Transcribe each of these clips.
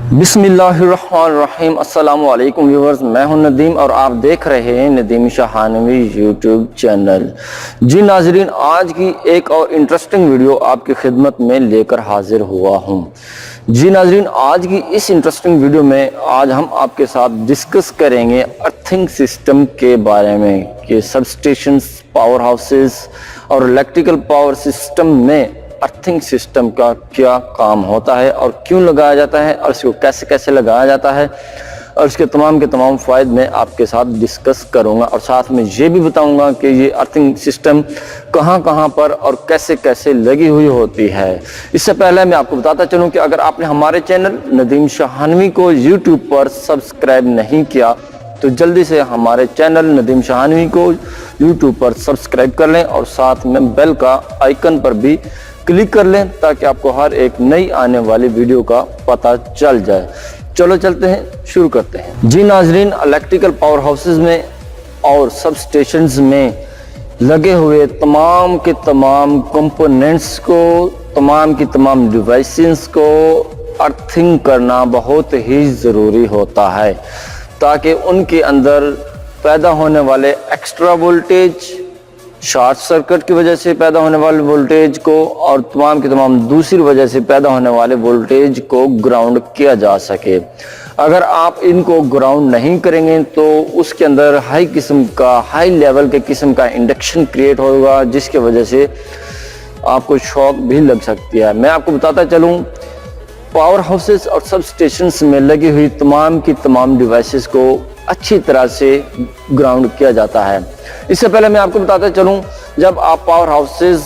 बिस्मिल्लाहिर्रहमानिर्रहीम। अस्सलाम वालेकुम व्यूवर्स, मैं हूं नदीम और आप देख रहे हैं नदीम शाहानवी यूट्यूब चैनल। जी नाजरीन, आज की एक और इंटरेस्टिंग वीडियो आपकी खिदमत में लेकर हाजिर हुआ हूं। जी नाजरीन, आज की इस इंटरेस्टिंग वीडियो में आज हम आपके साथ डिस्कस करेंगे अर्थिंग सिस्टम के बारे में कि सबस्टेशंस, पावर हाउसेस और इलेक्ट्रिकल पावर सिस्टम में अर्थिंग सिस्टम का क्या काम होता है और क्यों लगाया जाता है और इसको कैसे कैसे लगाया जाता है और इसके तमाम के तमाम फ़ायदे मैं आपके साथ डिस्कस करूंगा और साथ में ये भी बताऊंगा कि ये अर्थिंग सिस्टम कहां कहां पर और कैसे कैसे लगी हुई होती है। इससे पहले मैं आपको बताता चलूं कि अगर आपने हमारे चैनल नदीम शाहानवी को यूट्यूब पर सब्सक्राइब नहीं किया तो जल्दी से हमारे चैनल नदीम शाहानवी को यूट्यूब पर सब्सक्राइब कर लें और साथ में बेल का आइकन पर भी क्लिक कर लें ताकि आपको हर एक नई आने वाली वीडियो का पता चल जाए। चलो चलते हैं, शुरू करते हैं। जी नाजरीन, इलेक्ट्रिकल पावर हाउसेस में और सब स्टेशंस में लगे हुए तमाम के तमाम कंपोनेंट्स को, तमाम की तमाम डिवाइसेस को अर्थिंग करना बहुत ही ज़रूरी होता है ताकि उनके अंदर पैदा होने वाले एक्स्ट्रा वोल्टेज, शॉर्ट सर्किट की वजह से पैदा होने वाले वोल्टेज को और तमाम की तमाम दूसरी वजह से पैदा होने वाले वोल्टेज को ग्राउंड किया जा सके। अगर आप इनको ग्राउंड नहीं करेंगे तो उसके अंदर हाई लेवल के किस्म का इंडक्शन क्रिएट होगा जिसकी वजह से आपको शॉक भी लग सकती है। मैं आपको बताता चलूँ, पावर हाउसेस और सब स्टेशंस में लगी हुई तमाम की तमाम डिवाइसेस को अच्छी तरह से ग्राउंड किया जाता है। इससे पहले मैं आपको बताता चलूं, जब आप पावर हाउसेस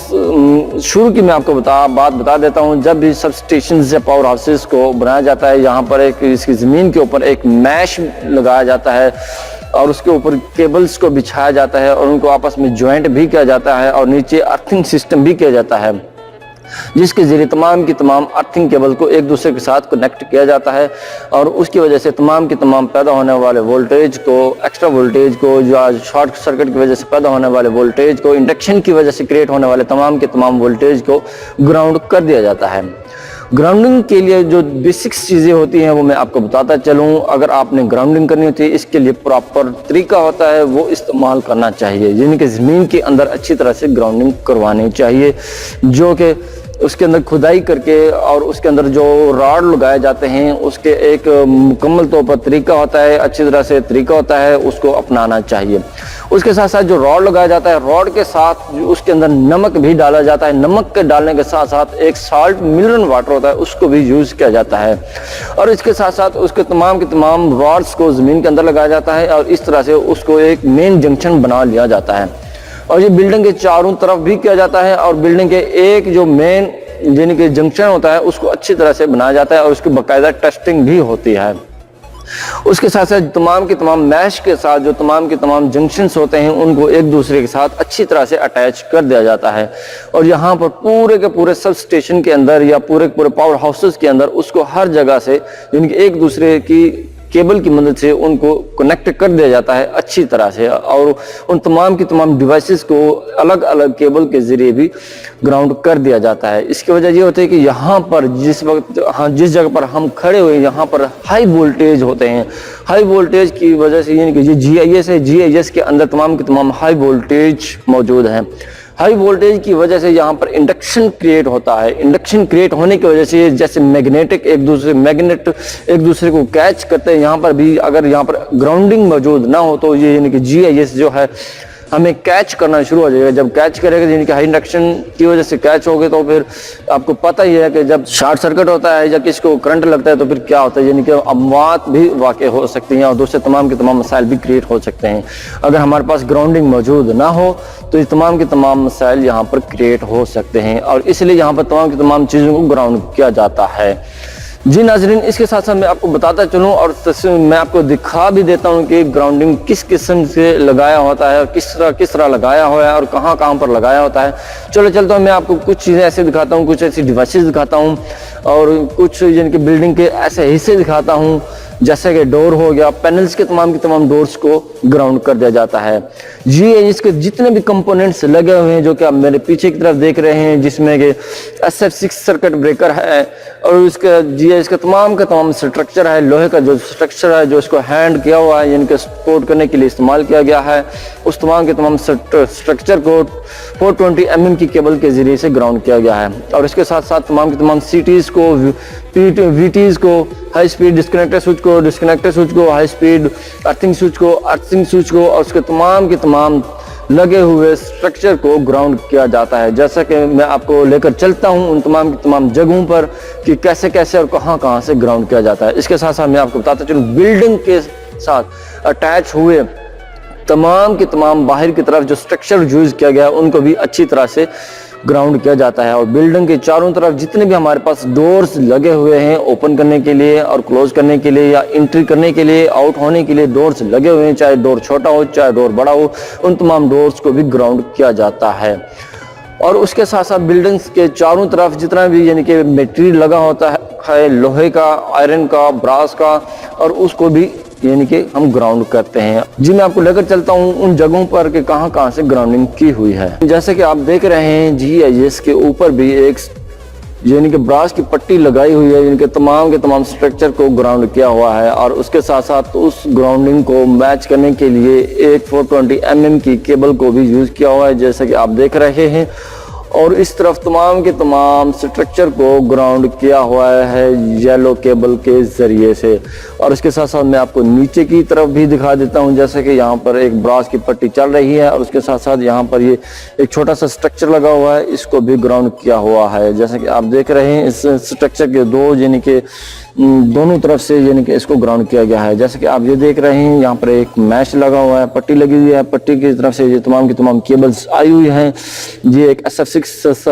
शुरू की मैं आपको बात बता देता हूं। जब भी सब स्टेशन या पावर हाउसेस को बनाया जाता है, यहाँ पर एक इसकी ज़मीन के ऊपर एक मैश लगाया जाता है और उसके ऊपर केबल्स को बिछाया जाता है और उनको आपस में ज्वाइंट भी किया जाता है और नीचे अर्थिंग सिस्टम भी किया जाता है जिसके ज़रिए तमाम की तमाम अर्थिंग केबल को एक दूसरे के साथ कनेक्ट किया जाता है और उसकी वजह से तमाम की तमाम पैदा होने वाले वोल्टेज को, एक्स्ट्रा वोल्टेज को, जो आज शॉर्ट सर्किट की वजह से पैदा होने वाले वोल्टेज को, इंडक्शन की वजह से क्रिएट होने वाले तमाम के तमाम वोल्टेज को ग्राउंड कर दिया जाता है। ग्राउंडिंग के लिए जो बेसिक्स चीज़ें होती हैं वो मैं आपको बताता चलूँ। अगर आपने ग्राउंडिंग करनी होती है, इसके लिए प्रॉपर तरीका होता है, वो इस्तेमाल करना चाहिए। जिनके ज़मीन के अंदर अच्छी तरह से ग्राउंडिंग करवानी चाहिए, जो कि उसके अंदर खुदाई करके और उसके अंदर जो रॉड लगाए जाते हैं उसके एक मुकम्मल तौर पर तरीका होता है, अच्छी तरह से तरीका होता है, उसको अपनाना चाहिए। उसके साथ साथ जो रॉड लगाया जाता है, रॉड के साथ उसके अंदर नमक भी डाला जाता है। नमक के डालने के साथ साथ एक साल्ट मिनरल वाटर होता है, उसको भी यूज़ किया जाता है और इसके साथ साथ उसके तमाम के तमाम रॉड्स को ज़मीन के अंदर लगाया जाता है और इस तरह से उसको एक मेन जंक्शन बना लिया जाता है और ये बिल्डिंग के चारों तरफ भी किया जाता है और बिल्डिंग के एक जो मेन यानी कि जंक्शन होता है उसको अच्छी तरह से बनाया जाता है और उसकी बाकायदा टेस्टिंग भी होती है। उसके साथ साथ तमाम के तमाम मैश के साथ जो तमाम के तमाम जंक्शंस होते हैं उनको एक दूसरे के साथ अच्छी तरह से अटैच कर दिया जाता है और यहाँ पर पूरे के पूरे सब स्टेशन के अंदर या पूरे के पूरे पावर हाउसेस के अंदर उसको हर जगह से यानी कि एक दूसरे की केबल की मदद से उनको कनेक्ट कर दिया जाता है अच्छी तरह से और उन तमाम की तमाम डिवाइसेस को अलग अलग केबल के ज़रिए भी ग्राउंड कर दिया जाता है। इसकी वजह ये होती है कि यहाँ पर जिस जगह पर हम खड़े हुए हैं यहाँ पर हाई वोल्टेज होते हैं। हाई वोल्टेज की वजह से यानी कि ये GIS है, GIS के अंदर तमाम के तमाम हाई वोल्टेज मौजूद हैं। हाई वोल्टेज की वजह से यहाँ पर इंडक्शन क्रिएट होता है। इंडक्शन क्रिएट होने की वजह से जैसे मैग्नेट एक दूसरे को कैच करते हैं, यहाँ पर भी अगर यहाँ पर ग्राउंडिंग मौजूद ना हो तो ये यानी कि GIS जो है हमें कैच करना शुरू हो जाएगा। जब कैच करेगा यानी कि हाई इंडक्शन की वजह से कैच हो गए तो फिर आपको पता ही है कि जब शॉर्ट सर्किट होता है या किसी को करंट लगता है तो फिर क्या होता है, यानी कि अमवात भी वाक़ हो सकती हैं और दूसरे तमाम के तमाम मसाइल भी क्रिएट हो सकते हैं। अगर हमारे पास ग्राउंडिंग मौजूद ना हो तो ये तमाम के तमाम मसाइल यहाँ पर क्रिएट हो सकते हैं और इसलिए यहाँ पर तमाम की तमाम चीज़ों को ग्राउंड किया जाता है। जी नाजरीन, इसके साथ साथ मैं आपको बताता चलूँ और मैं आपको दिखा भी देता हूँ कि ग्राउंडिंग किस किस्म से लगाया होता है और किस तरह लगाया हुआ है और कहाँ कहाँ पर लगाया होता है। चलो चलता हूँ, मैं आपको कुछ चीज़ें ऐसे दिखाता हूँ, कुछ ऐसी डिवाइसेस दिखाता हूँ और कुछ यानी कि बिल्डिंग के ऐसे हिस्से दिखाता हूँ जैसे कि डोर हो गया, पैनल्स के तमाम डोर्स को ग्राउंड कर दिया जाता है। ये इसके जितने भी कंपोनेंट्स लगे हुए हैं जो कि आप मेरे पीछे की तरफ देख रहे हैं, जिसमें कि SF6 सर्किट ब्रेकर है और इसका तमाम स्ट्रक्चर है, लोहे का जो स्ट्रक्चर है जो इसको हैंड किया हुआ है, यानी कि सपोर्ट करने के लिए इस्तेमाल किया गया है, उस तमाम स्ट्रक्चर को 420 mm की केबल के जरिए से ग्राउंड किया गया है। और इसके साथ साथ तमाम CTs को, VTs को, हाई स्पीड डिस्कनेक्टर स्विच को, हाई स्पीड अर्थिंग स्विच को और उसके तमाम लगे हुए स्ट्रक्चर को ग्राउंड किया जाता है। जैसा कि मैं आपको लेकर चलता हूं उन तमाम जगहों पर कि कैसे और कहां से ग्राउंड किया जाता है। इसके साथ साथ मैं आपको बताता चलूं, बिल्डिंग के साथ अटैच हुए तमाम बाहर की तरफ जो स्ट्रक्चर यूज किया गया है उनको भी अच्छी तरह से ग्राउंड किया जाता है। और बिल्डिंग के चारों तरफ जितने भी हमारे पास डोर्स लगे हुए हैं ओपन करने के लिए और क्लोज करने के लिए या एंट्री करने के लिए, आउट होने के लिए डोर्स लगे हुए हैं, चाहे डोर छोटा हो चाहे डोर बड़ा हो, उन तमाम डोर्स को भी ग्राउंड किया जाता है। और उसके साथ साथ बिल्डिंग्स के चारों तरफ जितना भी यानी कि मटेरियल लगा होता है, लोहे का, आयरन का, ब्रास का, और उसको भी यानी कि हम ग्राउंड करते हैं। जी मैं आपको लेकर चलता हूँ उन जगहों पर कि कहां से ग्राउंडिंग की हुई है। जैसे कि आप देख रहे हैं GIS के ऊपर भी एक यानी कि ब्रास की पट्टी लगाई हुई है, जिनके तमाम स्ट्रक्चर को ग्राउंड किया हुआ है। और उसके साथ साथ उस ग्राउंडिंग को मैच करने के लिए एक 420 mm की केबल को भी यूज किया हुआ है, जैसे कि आप देख रहे हैं। और इस तरफ तमाम स्ट्रक्चर को ग्राउंड किया हुआ है येलो केबल के जरिए से। और इसके साथ साथ मैं आपको नीचे की तरफ भी दिखा देता हूं, जैसे कि यहाँ पर एक ब्रास की पट्टी चल रही है और उसके साथ साथ यहाँ पर ये एक छोटा सा स्ट्रक्चर लगा हुआ है, इसको भी ग्राउंड किया हुआ है। जैसे कि आप देख रहे हैं इस स्ट्रक्चर के दोनों तरफ से यानी कि इसको ग्राउंड किया गया है। जैसे कि आप ये देख रहे हैं यहाँ पर एक मैश लगा हुआ है, पट्टी लगी हुई है, पट्टी की तरफ से ये तमाम केबल्स आई हुई हैं। ये एक SF6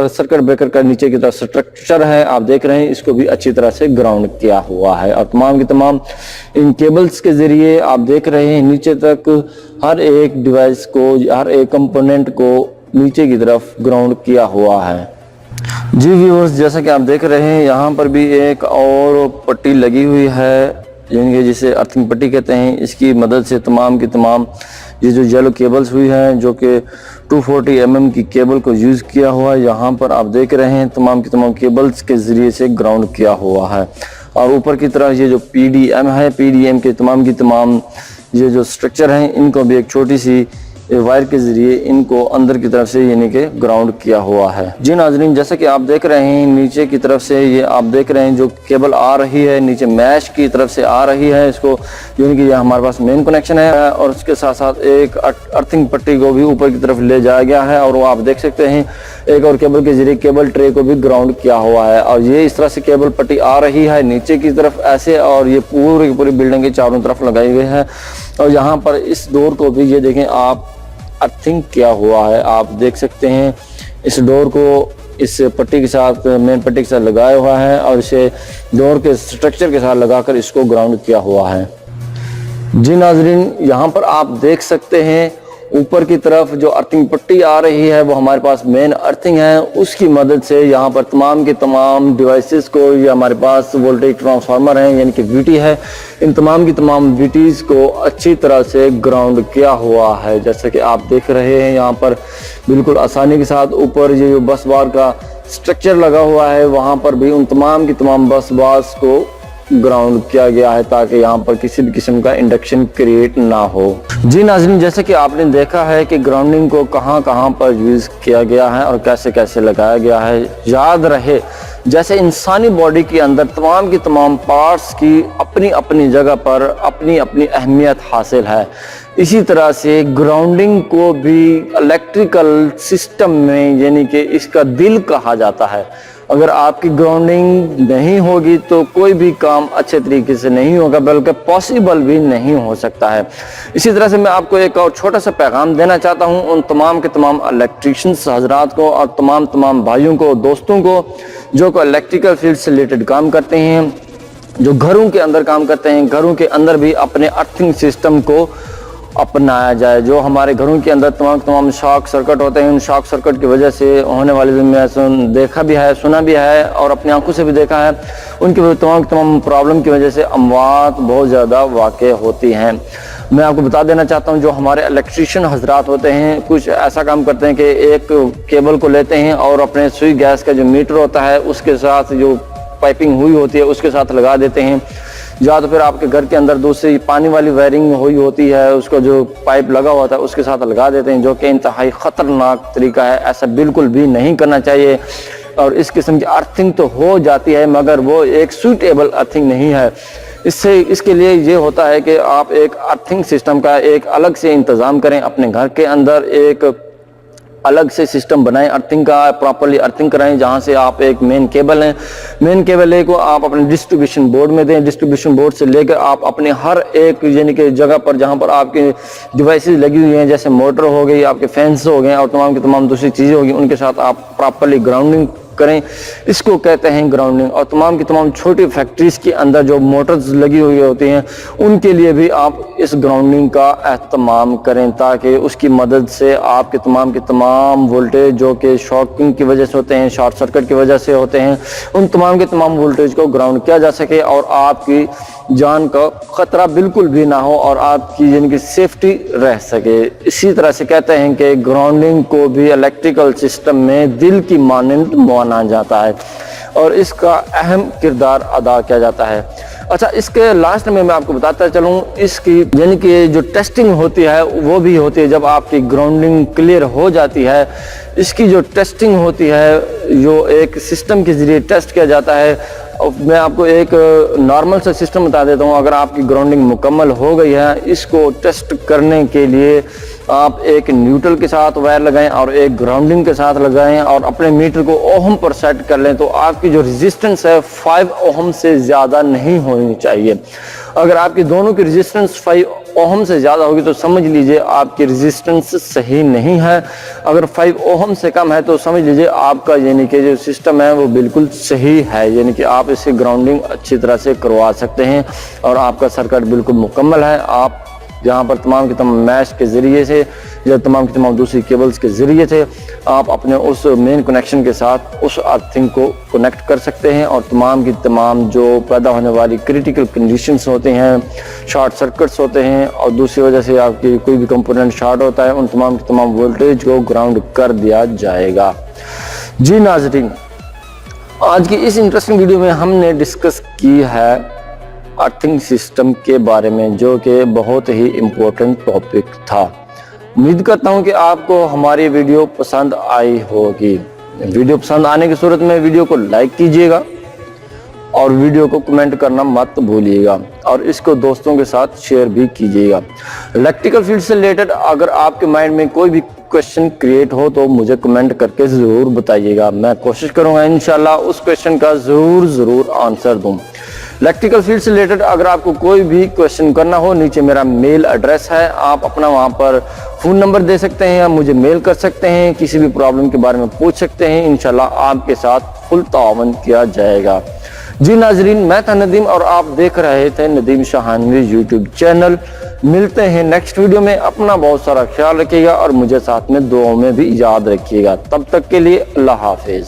सर्किट ब्रेकर का नीचे की तरफ स्ट्रक्चर है, आप देख रहे हैं, इसको भी अच्छी तरह से ग्राउंड किया हुआ है। और तमाम इन केबल्स के जरिए आप देख रहे हैं नीचे तक हर एक डिवाइस को, हर एक कंपोनेंट को नीचे की तरफ ग्राउंड किया हुआ है। जी व्यूअर्स, जैसा कि आप देख रहे हैं यहाँ पर भी एक और पट्टी लगी हुई है, यानी कि जिसे अर्थिंग पट्टी कहते हैं। इसकी मदद से तमाम ये जो येलो केबल्स हुई हैं जो कि 240 mm की केबल को यूज़ किया हुआ है, यहाँ पर आप देख रहे हैं तमाम केबल्स के ज़रिए से ग्राउंड किया हुआ है। और ऊपर की तरफ ये जो PDM है, PDM के तमाम ये जो स्ट्रक्चर हैं इनको भी एक छोटी सी वायर के जरिए इनको अंदर की तरफ से यानी कि ग्राउंड किया हुआ है। जी नाजरीन, जैसा कि आप देख रहे हैं नीचे की तरफ से ये आप देख रहे हैं जो केबल आ रही है नीचे मैश की तरफ से आ रही है, इसको यानी कि ये हमारे पास मेन कनेक्शन है। और उसके साथ साथ एक अर्थिंग पट्टी को भी ऊपर की तरफ ले जाया गया है और वो आप देख सकते हैं एक और केबल के जरिए केबल ट्रे को भी ग्राउंड किया हुआ है। और ये इस तरह से केबल पट्टी आ रही है नीचे की तरफ ऐसे, और ये पूरी बिल्डिंग के चारों तरफ लगाई हुई है। और यहाँ पर इस डोर को भी ये देखें आप अर्थिंग किया हुआ है, आप देख सकते हैं इस डोर को इस पट्टी के साथ, मेन पट्टी के साथ लगाया हुआ है और इसे डोर के स्ट्रक्चर के साथ लगाकर इसको ग्राउंड किया हुआ है। जी नाजरीन, यहाँ पर आप देख सकते हैं ऊपर की तरफ जो अर्थिंग पट्टी आ रही है वो हमारे पास मेन अर्थिंग है, उसकी मदद से यहाँ पर तमाम डिवाइसेस को, ये हमारे पास वोल्टेज ट्रांसफार्मर हैं यानी कि VT है, इन तमाम VTs को अच्छी तरह से ग्राउंड किया हुआ है। जैसे कि आप देख रहे हैं यहाँ पर बिल्कुल आसानी के साथ ऊपर ये जो बस बार का स्ट्रक्चर लगा हुआ है वहाँ पर भी उन तमाम बस बार्स को ग्राउंड किया गया है ताकि यहाँ पर किसी भी किस्म का इंडक्शन क्रिएट ना हो। जी नाज़रीन, जैसे कि आपने देखा है कि ग्राउंडिंग को कहाँ पर यूज़ किया गया है और कैसे लगाया गया है। याद रहे जैसे इंसानी बॉडी के अंदर तमाम पार्ट्स की अपनी जगह पर अपनी अहमियत हासिल है, इसी तरह से ग्राउंडिंग को भी इलेक्ट्रिकल सिस्टम में यानी कि इसका दिल कहा जाता है। अगर आपकी ग्राउंडिंग नहीं होगी तो कोई भी काम अच्छे तरीके से नहीं होगा, बल्कि पॉसिबल भी नहीं हो सकता है। इसी तरह से मैं आपको एक और छोटा सा पैगाम देना चाहता हूं उन तमाम इलेक्ट्रीशियंस हजरात को और तमाम भाइयों को, दोस्तों को जो को इलेक्ट्रिकल फील्ड से रिलेटेड काम करते हैं, जो घरों के अंदर काम करते हैं, घरों के अंदर भी अपने अर्थिंग सिस्टम को अपनाया जाए। जो हमारे घरों के अंदर तमाम शॉक सर्किट होते हैं, उन शॉक सर्किट की वजह से होने वाले में देखा भी है, सुना भी है और अपनी आंखों से भी देखा है, उनकी तमाम प्रॉब्लम की वजह से अमवात बहुत ज़्यादा वाक़ई होती हैं। मैं आपको बता देना चाहता हूं, जो हमारे इलेक्ट्रीशियन हजरात होते हैं कुछ ऐसा काम करते हैं कि एक केबल को लेते हैं और अपने सुई गैस का जो मीटर होता है उसके साथ जो पाइपिंग हुई होती है उसके साथ लगा देते हैं, या तो फिर आपके घर के अंदर दूसरी पानी वाली वायरिंग हुई होती है उसको जो पाइप लगा हुआ था उसके साथ लगा देते हैं, जो कि इंतहाई ख़तरनाक तरीका है। ऐसा बिल्कुल भी नहीं करना चाहिए। और इस किस्म की अर्थिंग तो हो जाती है मगर वो एक सूटेबल अर्थिंग नहीं है। इसके लिए ये होता है कि आप एक अर्थिंग सिस्टम का एक अलग से इंतज़ाम करें, अपने घर के अंदर एक अलग से सिस्टम बनाएं, अर्थिंग का प्रॉपरली अर्थिंग कराएं, जहां से आप एक मेन केबल है, मेन केबल को आप अपने डिस्ट्रीब्यूशन बोर्ड में दें। डिस्ट्रीब्यूशन बोर्ड से लेकर आप अपने हर एक यानी कि जगह पर जहां पर आपकी डिवाइसेस लगी हुई हैं, जैसे मोटर हो गई, आपके फैंस हो गए और तमाम की तमाम दूसरी चीज़ें होगी, उनके साथ आप प्रॉपरली ग्राउंडिंग करें। इसको कहते हैं ग्राउंडिंग। और तमाम की तमाम छोटी फैक्ट्रीज के अंदर जो मोटर्स लगी हुई होती हैं उनके लिए भी आप इस ग्राउंडिंग का एहतमाम करें, ताकि उसकी मदद से आपके तमाम के तमाम वोल्टेज जो कि शॉकिंग की वजह से होते हैं, शॉर्ट सर्किट की वजह से होते हैं, उन तमाम के तमाम वोल्टेज को ग्राउंड किया जा सके और आपकी जान का खतरा बिल्कुल भी ना हो और आपकी यानी कि सेफ्टी रह सके। इसी तरह से कहते हैं कि ग्राउंडिंग को भी इलेक्ट्रिकल सिस्टम में दिल की मानंद माना जाता है और इसका अहम किरदार अदा किया जाता है। अच्छा, इसके लास्ट में मैं आपको बताता चलूँ, इसकी यानी कि जो टेस्टिंग होती है वो भी होती है। जब आपकी ग्राउंडिंग क्लियर हो जाती है, इसकी जो टेस्टिंग होती है जो एक सिस्टम के ज़रिए टेस्ट किया जाता है। मैं आपको एक नॉर्मल सा सिस्टम बता देता हूँ। अगर आपकी ग्राउंडिंग मुकम्मल हो गई है, इसको टेस्ट करने के लिए आप एक न्यूट्रल के साथ वायर लगाएं और एक ग्राउंडिंग के साथ लगाएं और अपने मीटर को ओहम पर सेट कर लें, तो आपकी जो रेजिस्टेंस है 5 ओहम से ज़्यादा नहीं होनी चाहिए। अगर आपकी दोनों की रेजिस्टेंस 5 ओहम से ज़्यादा होगी तो समझ लीजिए आपकी रेजिस्टेंस सही नहीं है। अगर 5 ओहम से कम है तो समझ लीजिए आपका यानी कि जो सिस्टम है वो बिल्कुल सही है, यानी कि आप इसकी ग्राउंडिंग अच्छी तरह से करवा सकते हैं और आपका सर्किट बिल्कुल मुकम्मल है। आप जहाँ पर तमाम के तमाम मैश के ज़रिए से या तमाम की तमाम दूसरी केबल्स के ज़रिए से आप अपने उस मेन कनेक्शन के साथ उस अर्थिंग को कनेक्ट कर सकते हैं और तमाम की तमाम जो पैदा होने वाली क्रिटिकल कंडीशंस होते हैं, शॉर्ट सर्किट्स होते हैं और दूसरी वजह से आपकी कोई भी कंपोनेंट शॉर्ट होता है, उन तमाम की तमाम वोल्टेज को ग्राउंड कर दिया जाएगा। जी नाज़रीन, आज की इस इंटरेस्टिंग वीडियो में हमने डिस्कस की है अर्थिंग सिस्टम के बारे में, जो कि बहुत ही इम्पोर्टेंट टॉपिक था। उम्मीद करता हूं कि आपको हमारी वीडियो पसंद आई होगी। वीडियो पसंद आने की सूरत में वीडियो को लाइक कीजिएगा और वीडियो को कमेंट करना मत भूलिएगा और इसको दोस्तों के साथ शेयर भी कीजिएगा। इलेक्ट्रिकल फील्ड से रिलेटेड अगर आपके माइंड में कोई भी क्वेश्चन क्रिएट हो तो मुझे कमेंट करके ज़रूर बताइएगा। मैं कोशिश करूँगा इंशाल्लाह उस क्वेश्चन का ज़रूर आंसर दूँ। इलेक्ट्रिकल फील्ड से रिलेटेड अगर आपको कोई भी क्वेश्चन करना हो, नीचे मेरा मेल एड्रेस है, आप अपना वहां पर फ़ोन नंबर दे सकते हैं या मुझे मेल कर सकते हैं, किसी भी प्रॉब्लम के बारे में पूछ सकते हैं। इंशाल्लाह आपके साथ फुल तावन किया जाएगा। जी नाजरीन, मैं था नदीम और आप देख रहे थे नदीम शाहानवी यूट्यूब चैनल। मिलते हैं नेक्स्ट वीडियो में। अपना बहुत सारा ख्याल रखिएगा और मुझे साथ में दुआओं में भी याद रखिएगा। तब तक के लिए अल्लाह हाफिज।